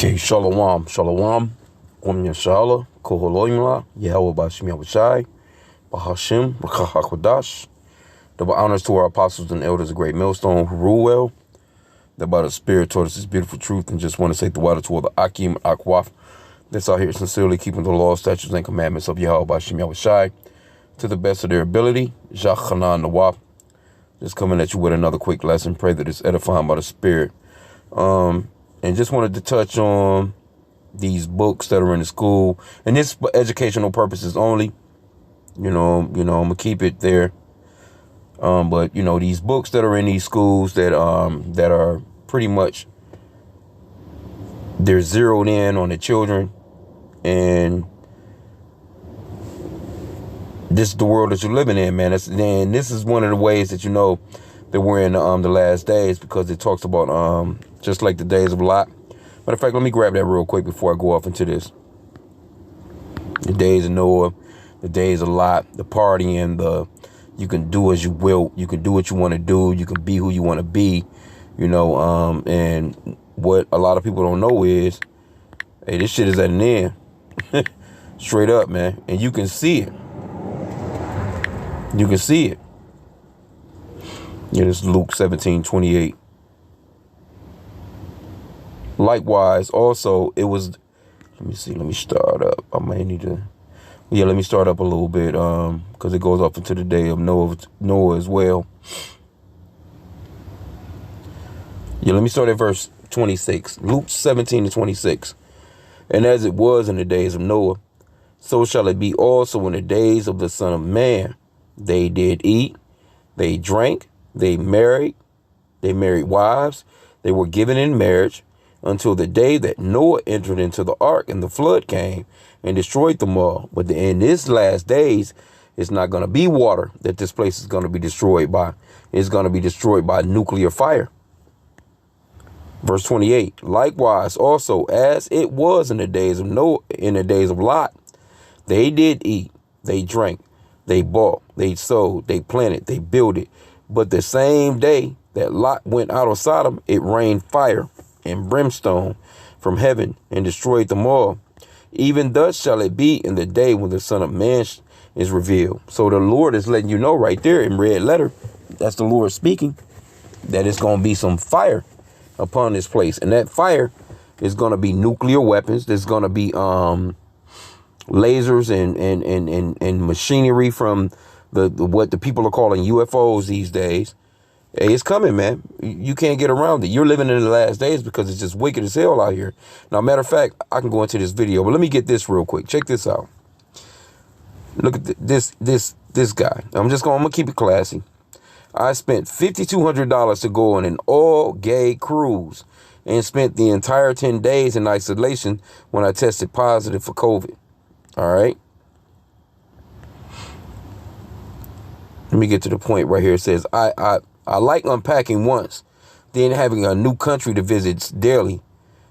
Okay, shalom, shalom. Yashala, Koholoimla, Yahweh Bashim Yahushai, Bahashim, Rakahakwadash. Double honors to our apostles and elders, a great millstone who rule well. That by the Spirit taught us this beautiful truth, and just want to say the water to all the H.I.M Akwaf that's out here sincerely keeping the law, statutes, and commandments of Yahweh Bashim Yahushai to the best of their ability. Jachanan Nawaf. Just coming at you with another quick lesson. Pray that it's edifying by the Spirit. And just wanted to touch on these books that are in the school, and this for educational purposes only. You know, I'm gonna keep it there. But these books that are in these schools that are pretty much they're zeroed in on the children, and this is the world that you're living in, man. And this is one of the ways that that we're in the last days, because it talks about just like the days of Lot. Matter of fact, let me grab that real quick before I go off into this. The days of Noah, the days of Lot, the partying, you can do as you will, you can do what you want to do, you can be who you want to be, and what a lot of people don't know is, hey, this shit is at an end. Straight up, man. And you can see it. You can see it. This is Luke 17:28. Likewise, also, it was, let me start up. I might need to, let me start up a little bit, because it goes off into the day of Noah as well. Let me start at verse 26. Luke 17:26. And as it was in the days of Noah, so shall it be also in the days of the Son of Man. They did eat, they drank, they married wives, they were given in marriage, until the day that Noah entered into the ark, and the flood came and destroyed them all. But in this last days, it's not going to be water that this place is going to be destroyed by. It's going to be destroyed by nuclear fire. Verse 28, likewise also as it was in the days of Noah, in the days of Lot, they did eat, they drank, they bought, they sold, they planted, they builded. But the same day that Lot went out of Sodom, it rained fire and brimstone from heaven and destroyed them all. Even thus shall it be in the day when the Son of Man is revealed. So the Lord is letting you know right there in red letter, that's the Lord speaking, that it's going to be some fire upon this place. And that fire is going to be nuclear weapons. There's going to be lasers and machinery from the what the people are calling UFOs these days. Hey, it's coming, man. You can't get around it. You're living in the last days because it's just wicked as hell out here. Now, matter of fact, I can go into this video, but let me get this real quick. Check this out. Look at this guy. I'm gonna keep it classy. I spent $5,200 to go on an all-gay cruise and spent the entire 10 days in isolation when I tested positive for COVID. All right. Let me get to the point right here. It says, I like unpacking once, then having a new country to visit daily.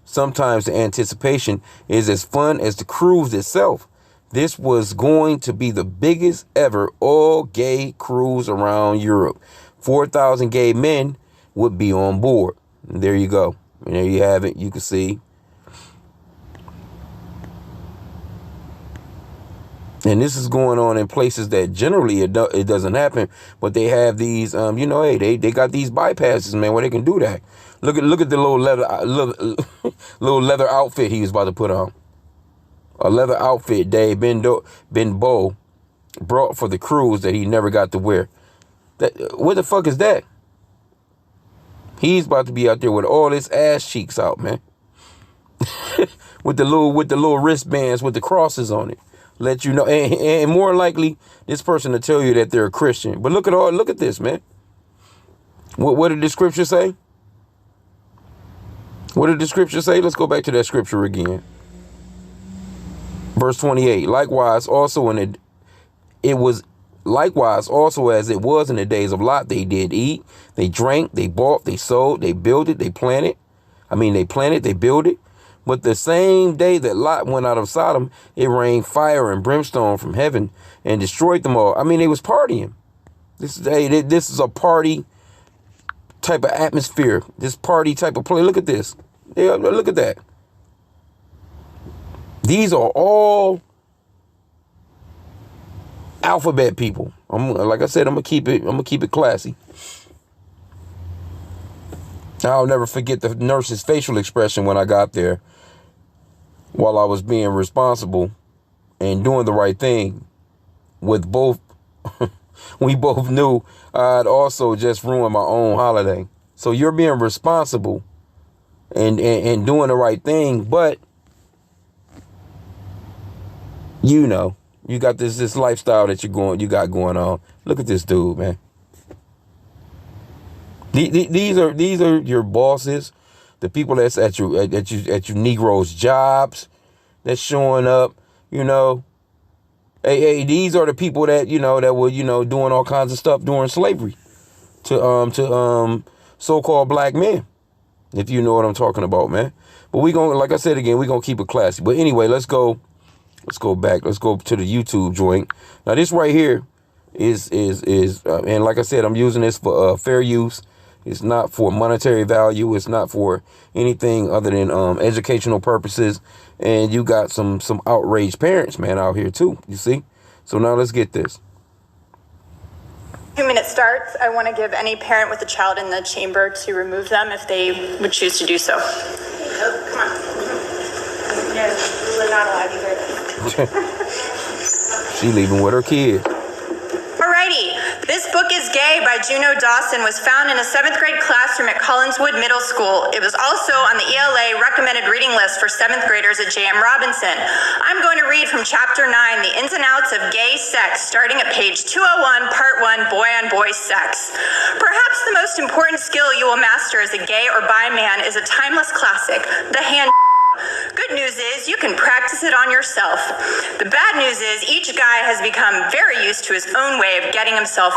Sometimes the anticipation is as fun as the cruise itself. This was going to be the biggest ever all-gay cruise around Europe. 4,000 gay men would be on board. And there you go. And there you have it. You can see. And this is going on in places that generally it doesn't happen, but they have these, hey, they got these bypasses, man, where they can do that. Look at the little leather outfit he was about to put on. A leather outfit Dave Ben Bo brought for the cruise that he never got to wear. What the fuck is that? He's about to be out there with all his ass cheeks out, man. with the little wristbands with the crosses on it. Let you know, and more likely this person to tell you that they're a Christian. But look at this, man. What did the scripture say? What did the scripture say? Let's go back to that scripture again. Verse 28. Likewise, also likewise also as it was in the days of Lot, they did eat, they drank, they bought, they sold, they builded, they planted. They planted, they builded. But the same day that Lot went out of Sodom, it rained fire and brimstone from heaven and destroyed them all. They was partying. This is a party type of atmosphere. This party type of play. Look at this. Yeah, look at that. These are all alphabet people. Like I said, I'm gonna keep it classy. I'll never forget the nurse's facial expression when I got there, while I was being responsible and doing the right thing with both. We both knew I'd also just ruined my own holiday. So you're being responsible and doing the right thing, but you know, you got this lifestyle that you got going on. Look at this dude, man. These are your bosses, the people that's at your Negroes' jobs that's showing up, you know. Hey, these are the people that, you know, that were, you know, doing all kinds of stuff during slavery to so-called black men, if you know what I'm talking about, man. But we gonna, like I said again, we gonna keep it classy. But anyway, let's go back. Let's go to the YouTube joint. Now this right here is and like I said, I'm using this for fair use. It's not for monetary value. It's not for anything other than educational purposes. And you got some outraged parents, man, out here too. You see? So now let's get this. 2 minutes starts. I want to give any parent with a child in the chamber to remove them if they would choose to do so. Oh, come on. Yeah, we're not allowed either. She leaving with her kid. Alrighty, this book is Gay by Juno Dawson was found in a 7th grade classroom at Collinswood Middle School. It was also on the ELA recommended reading list for 7th graders at H.I.M. Robinson. I'm going to read from chapter 9, The Ins and Outs of Gay Sex, starting at page 201, part 1, Boy on Boy Sex. Perhaps the most important skill you will master as a gay or bi man is a timeless classic, the hand. Good news is you can practice it on yourself. The bad news is each guy has become very used to his own way of getting himself.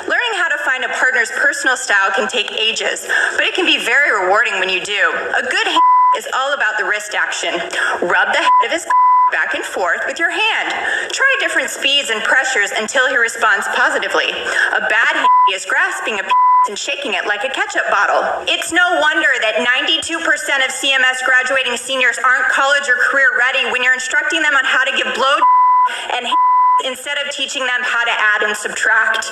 Learning how to find a partner's personal style can take ages, but it can be very rewarding when you do. A good is all about the wrist action. Rub the head of his back and forth with your hand. Try different speeds and pressures until he responds positively. A bad is grasping a and shaking it like a ketchup bottle. It's no wonder that 92% of CMS graduating seniors aren't college or career ready when you're instructing them on how to give blow and instead of teaching them how to add and subtract.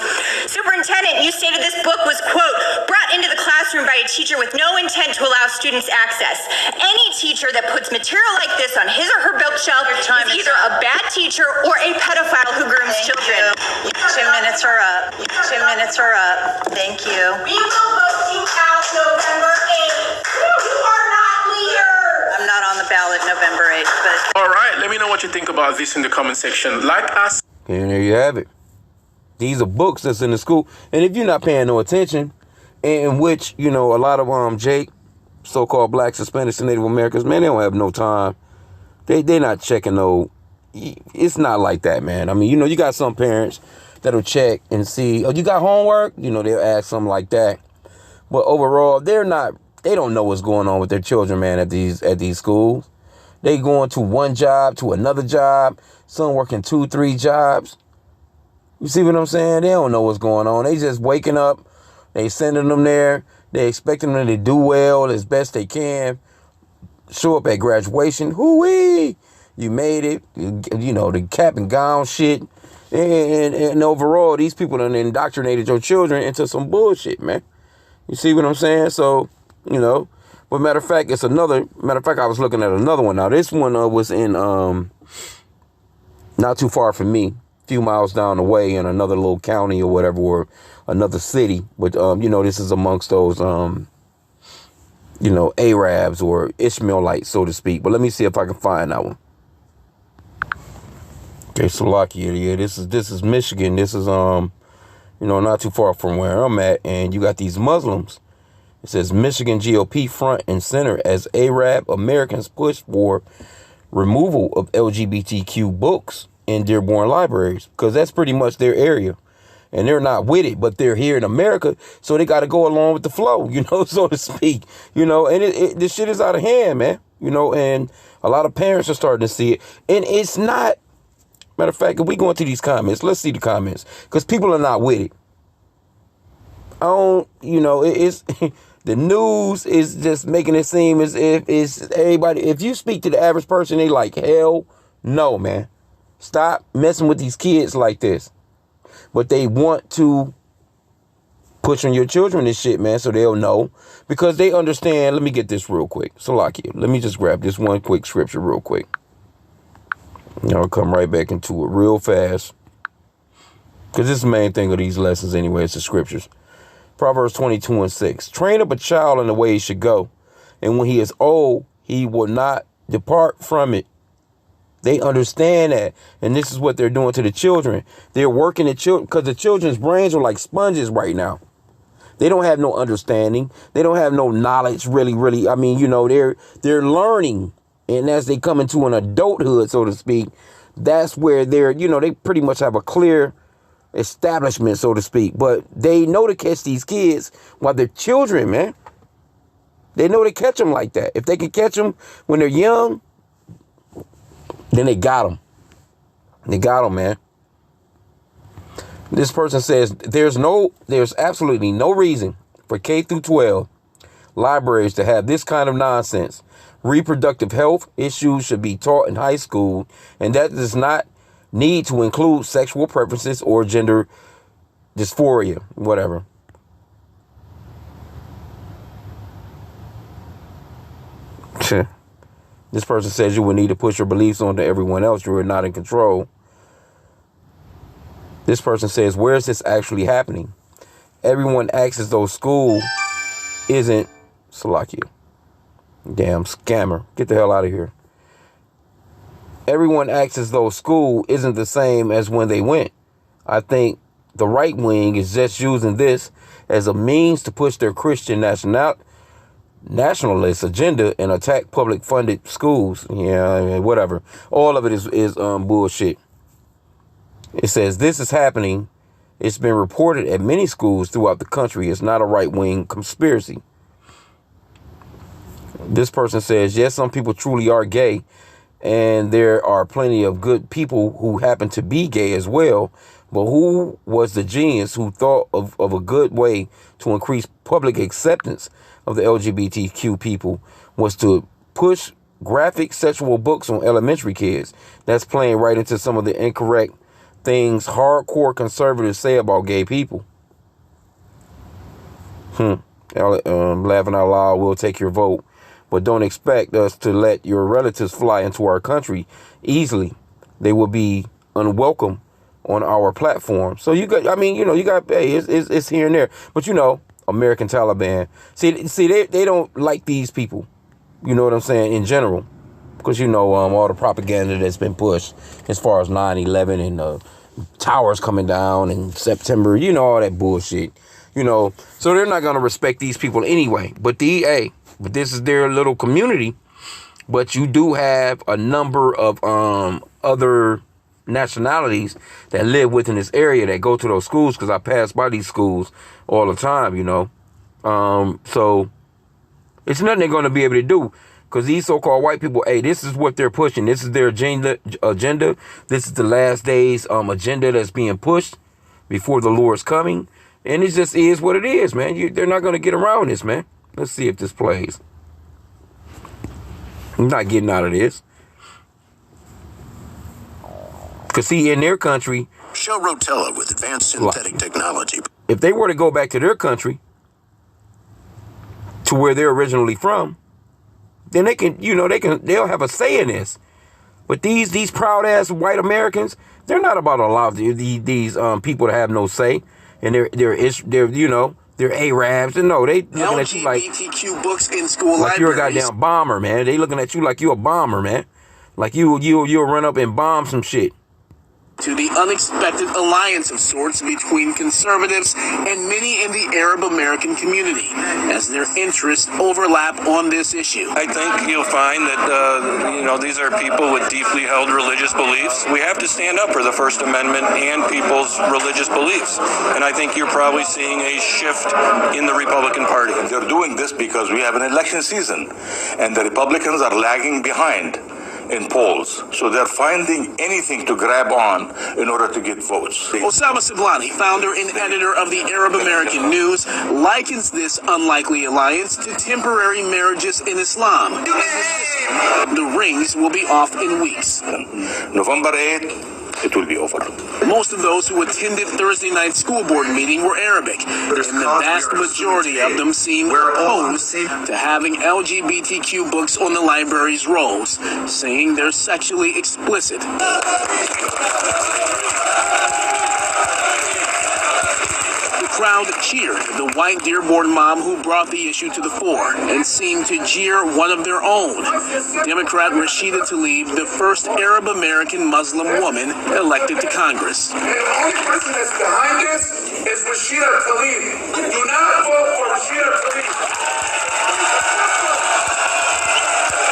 Superintendent, you stated this book was, quote, brought into the classroom by a teacher with no intent to allow students access. Any teacher that puts material like this on his or her bookshelf is either a bad teacher or a pedophile who grooms children. 2 minutes are up. 2 minutes are up. Thank you. We will vote you out November 8th. You are not leaders. I'm not on the ballot November 8th, but... All right, let me know what you think about this in the comment section. Like us. And there you have it. These are books that's in the school. And if you're not paying no attention, in which, you know, a lot of Jake, so-called blacks, Hispanics, and Native Americans, man, they don't have no time. They're not checking no. It's not like that, man. I mean, you know, you got some parents that'll check and see, oh, you got homework? You know, they'll ask something like that. But overall, they don't know what's going on with their children, man, at these schools. They going to one job to another job. Some working 2-3 jobs. You see what I'm saying? They don't know what's going on. They just waking up. They sending them there. They expecting them to do well as best they can. Show up at graduation. Hoo-wee! You made it. You know, the cap and gown shit. And overall, these people done indoctrinated your children into some bullshit, man. You see what I'm saying? So, you know. But matter of fact, I was looking at another one. Now, this one was in not too far from me, a few miles down the way in another little county or whatever, or another city. But, you know, this is amongst those, you know, Arabs or Ishmaelites, so to speak. But let me see if I can find that one. Okay, Slovakia, yeah, this is Michigan. This is, you know, not too far from where I'm at. And you got these Muslims. It says Michigan GOP front and center as Arab Americans push for removal of LGBTQ books in Dearborn libraries, because that's pretty much their area. And they're not with it, but they're here in America, so they got to go along with the flow, you know, so to speak, you know, and this shit is out of hand, man, you know, and a lot of parents are starting to see it. And it's not, matter of fact, if we go into these comments, let's see the comments, because people are not with it. I don't, you know, it's The news is just making it seem as if it's everybody. If you speak to the average person, they like, hell no, man. Stop messing with these kids like this. But they want to push on your children and shit, man, so they'll know. Because they understand. Let me get this real quick. Salakia, let me just grab this one quick scripture real quick. And I'll come right back into it real fast. Because this is the main thing of these lessons anyway. It's the scriptures. Proverbs 22:6. Train up a child in the way he should go, and when he is old, he will not depart from it. They understand that, and this is what they're doing to the children. They're working the children, because the children's brains are like sponges right now. They don't have no understanding. They don't have no knowledge, really. I mean, they're learning, and as they come into an adulthood, so to speak, that's where they pretty much have a clear establishment, so to speak, but they know to catch these kids while they're children, man. They know to catch them like that. If they can catch them when they're young, then they got them. They got them, man. This person says there's absolutely no reason for K through 12 libraries to have this kind of nonsense. Reproductive health issues should be taught in high school, and that does not need to include sexual preferences or gender dysphoria, whatever. This person says you would need to push your beliefs onto everyone else. You are not in control. This person says, where is this actually happening? Everyone acts as though school isn't Salakia. Damn scammer. Get the hell out of here. Everyone acts as though school isn't the same as when they went. I think the right wing is just using this as a means to push their Christian nationalist agenda and attack public funded schools. Yeah, whatever. All of it is bullshit. It says this is happening. It's been reported at many schools throughout the country. It's not a right wing conspiracy. This person says, yes, some people truly are gay. And there are plenty of good people who happen to be gay as well. But who was the genius who thought of a good way to increase public acceptance of the LGBTQ people was to push graphic sexual books on elementary kids? That's playing right into some of the incorrect things hardcore conservatives say about gay people. Laughing out loud, we'll take your vote. But don't expect us to let your relatives fly into our country easily. They will be unwelcome on our platform. So you got, hey, it's here and there. But American Taliban. See, they don't like these people. You know what I'm saying? In general. Because all the propaganda that's been pushed as far as 9/11 and towers coming down in September, all that bullshit. So they're not going to respect these people anyway. But but this is their little community. But you do have a number of other nationalities that live within this area that go to those schools, because I pass by these schools all the time, So it's nothing they're going to be able to do, because these so-called white people, hey, this is what they're pushing. This is their agenda. This is the last days agenda that's being pushed before the Lord's coming. And it just is what it is, man. They're not going to get around this, man. Let's see if this plays. I'm not getting out of this. Because see, in their country, Show Rotella with advanced synthetic technology. If they were to go back to their country, to where they're originally from, then they can, they'll have a say in this. But these proud ass white Americans, they're not about to allow these people to have no say. And they're Arabs. And no, they looking at you like LGBTQ books in school like you're a goddamn bomber, man. They looking at you like you're a bomber, man. Like you'll run up and bomb some shit. To the unexpected alliance of sorts between conservatives and many in the Arab American community, as their interests overlap on this issue. I think you'll find that, these are people with deeply held religious beliefs. We have to stand up for the First Amendment and people's religious beliefs. And I think you're probably seeing a shift in the Republican Party. They're doing this because we have an election season, and the Republicans are lagging behind. in polls. So they're finding anything to grab on in order to get votes. Osama Siblani, founder and editor of the Arab American News, likens this unlikely alliance to temporary marriages in Islam. And the rings will be off in weeks. November 8th, it will be over. Most of those who attended Thursday night's school board meeting were Arabic, and the vast majority of them seemed opposed to having LGBTQ books on the library's rolls, saying they're sexually explicit. The crowd cheered the white Dearborn mom who brought the issue to the fore and seemed to jeer one of their own, Democrat Rashida Tlaib, the first Arab American Muslim woman elected to Congress. The only person that's behind this is Rashida Tlaib. Do not vote for Rashida Tlaib.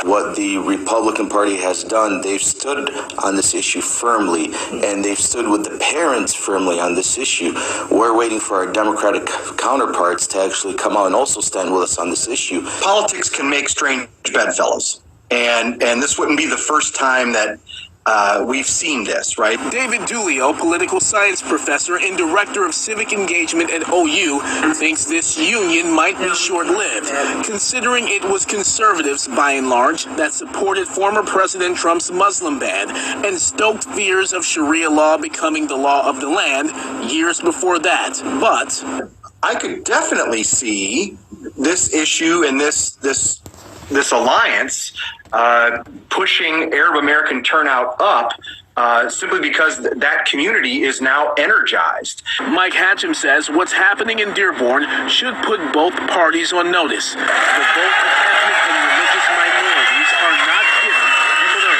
What the Republican Party has done, they've stood on this issue firmly, and they've stood with the parents firmly on this issue. We're waiting for our Democratic counterparts to actually come out and also stand with us on this issue. Politics can make strange bedfellows, and this wouldn't be the first time that we've seen this, right? David Dulio, political science professor and director of civic engagement at OU, thinks this union might be short-lived, considering it was conservatives, by and large, that supported former President Trump's Muslim ban and stoked fears of Sharia law becoming the law of the land years before that. But I could definitely see this issue and this alliance pushing Arab American turnout up simply because that community is now energized. Mike H.I.M says what's happening in Dearborn should put both parties on notice. The vote of ethnic and religious minorities are not given for their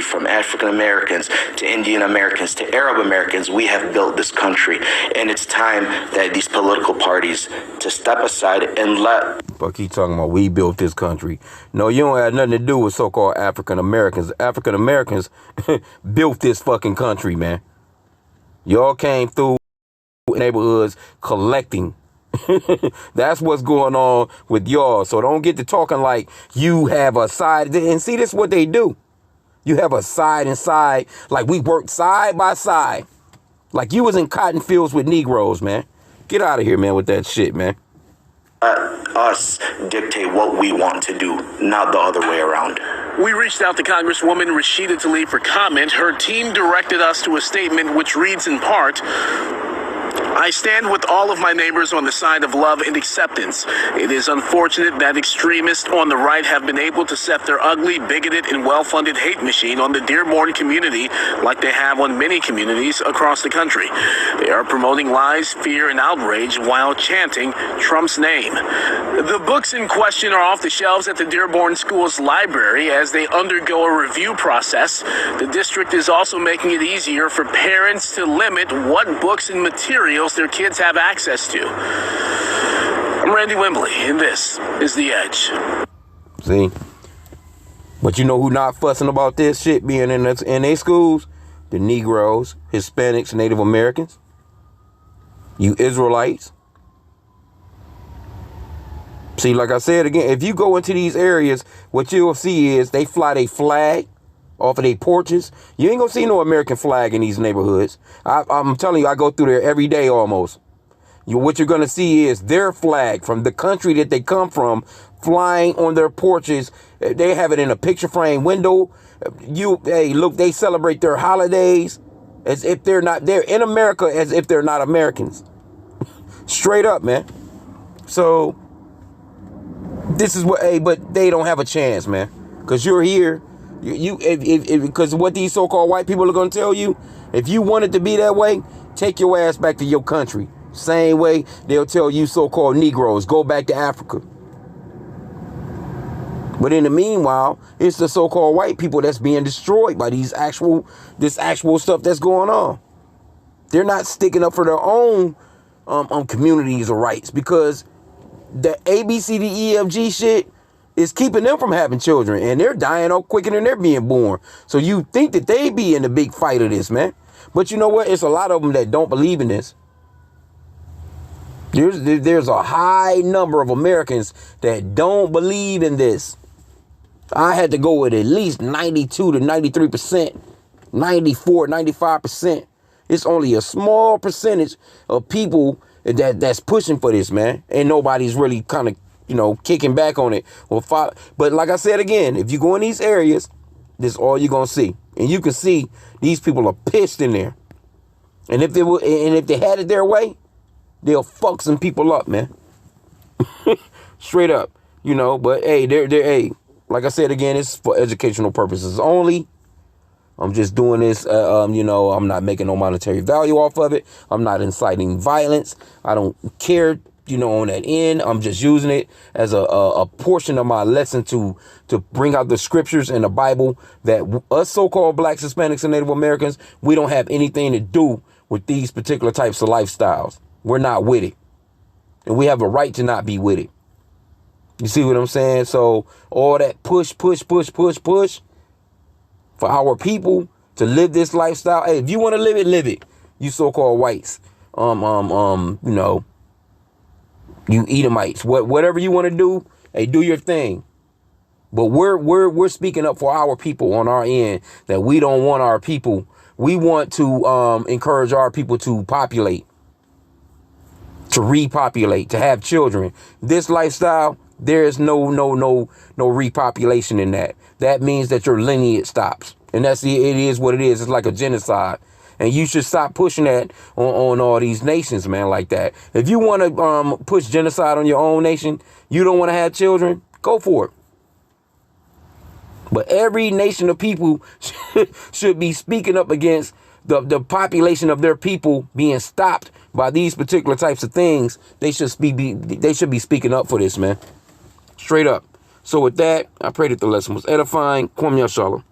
From African Americans to Indian Americans to Arab Americans, we have built this country, and it's time that these political parties to step aside and let. Fuck, he talking about we built this country. No, you don't have nothing to do with so-called African Americans. African Americans built this fucking country, man. Y'all came through neighborhoods collecting. That's what's going on with y'all. So don't get to talking like you have a side. And see, this is what they do. You have a side and side, like we worked side by side. Like you was in cotton fields with Negroes, man. Get out of here, man, with that shit, man. Us dictate what we want to do, not the other way around. We reached out to Congresswoman Rashida Tlaib for comment. Her team directed us to a statement which reads in part, I stand with all of my neighbors on the side of love and acceptance. It is unfortunate that extremists on the right have been able to set their ugly, bigoted, and well-funded hate machine on the Dearborn community like they have on many communities across the country. They are promoting lies, fear, and outrage while chanting Trump's name. The books in question are off the shelves at the Dearborn School's library as they undergo a review process. The district is also making it easier for parents to limit what books and materials their kids have access to. I'm Randy Wembley, and this is The Edge. See? But you know who not fussing about this shit being in their schools? The Negroes, Hispanics, Native Americans. You Israelites. See, like I said again, if you go into these areas, what you'll see is they fly their flag off of their porches. You ain't gonna see no American flag in these neighborhoods. I'm telling you, I go through there every day almost. What you're gonna see is their flag from the country that they come from flying on their porches. They have it in a picture frame window. Hey, look, they celebrate their holidays as if they're in America as if they're not Americans. Straight up, man. So this is what, but they don't have a chance, man, because you're here. Because what these so-called white people are going to tell you, if you want it to be that way, take your ass back to your country. Same way they'll tell you so-called Negroes, go back to Africa. But in the meanwhile, it's the so-called white people that's being destroyed by this actual stuff that's going on. They're not sticking up for their own communities or rights, because the ABCDEFG shit is keeping them from having children, and they're dying off quicker than they're being born. So you think that they be in the big fight of this, man. But you know what? It's a lot of them that don't believe in this. There's a high number of Americans that don't believe in this. I had to go with at least 92 to 93%, 94, 95%. It's only a small percentage of people that's pushing for this, man. And nobody's really kind of, kicking back on it. But like I said again, if you go in these areas, this is all you're going to see. And you can see these people are pissed in there. And if they had it their way, they'll fuck some people up, man. Straight up, but hey, hey, like I said again, it's for educational purposes only. I'm just doing this, I'm not making no monetary value off of it. I'm not inciting violence. I don't care, on that end. I'm just using it as a portion of my lesson to bring out the scriptures in the Bible that us so-called blacks, Hispanics, and Native Americans, we don't have anything to do with these particular types of lifestyles. We're not with it. And we have a right to not be with it. You see what I'm saying? So all that push for our people to live this lifestyle. Hey, if you want to live it. You so-called whites. You Edomites. Whatever you want to do, hey, do your thing. But we're speaking up for our people on our end, that we don't want our people. We want to encourage our people to populate, to repopulate, to have children. This lifestyle, there is no repopulation in that. That means that your lineage stops. And it is what it is. It's like a genocide. And you should stop pushing that on all these nations, man, like that. If you want to push genocide on your own nation, you don't want to have children, go for it. But every nation of people should be speaking up against the population of their people being stopped by these particular types of things. They should be speaking up for this, man. Straight up. So with that, I pray that the lesson was edifying. Kwam Yashala.